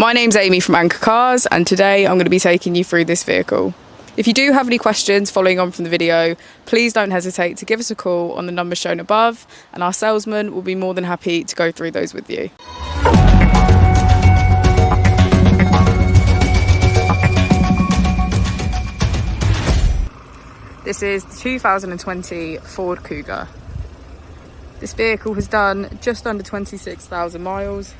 My name's Amy from Anchor Cars, and today I'm going to be taking you through this vehicle. If you do have any questions following on from the video, please don't hesitate to give us a call on the number shown above, and our salesman will be more than happy to go through those with you. This is the 2020 Ford Kuga. This vehicle has done just under 26,000 miles.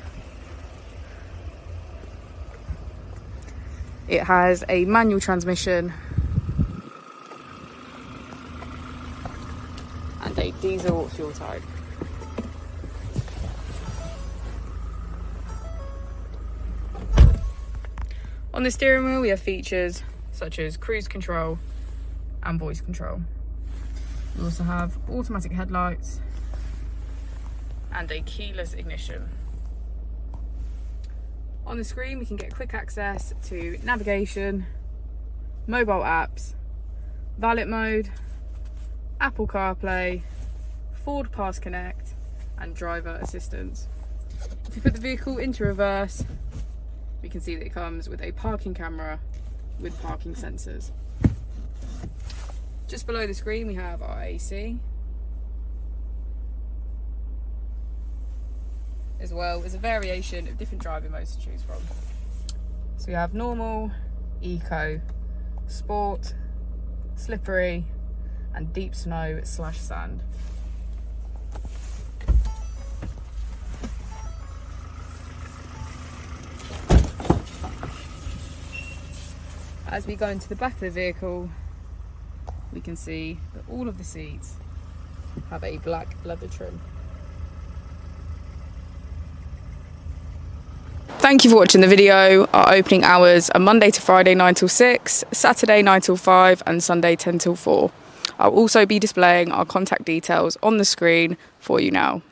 It has a manual transmission and a diesel fuel type. On the steering wheel we have features such as cruise control and voice control. We also have automatic headlights and a keyless ignition. On the screen we can get quick access to navigation, mobile apps, valet mode, Apple CarPlay, Ford Pass Connect and driver assistance. If you put the vehicle into reverse, we can see that it comes with a parking camera with parking sensors. Just below the screen we have our AC, as well as a variation of different driving modes to choose from. So we have normal, eco, sport, slippery and deep snow/sand. As we go into the back of the vehicle, we can see that all of the seats have a black leather trim. Thank you for watching the video. Our opening hours are Monday to Friday 9 till 6, Saturday 9 till 5 and Sunday 10 till 4. I'll also be displaying our contact details on the screen for you now.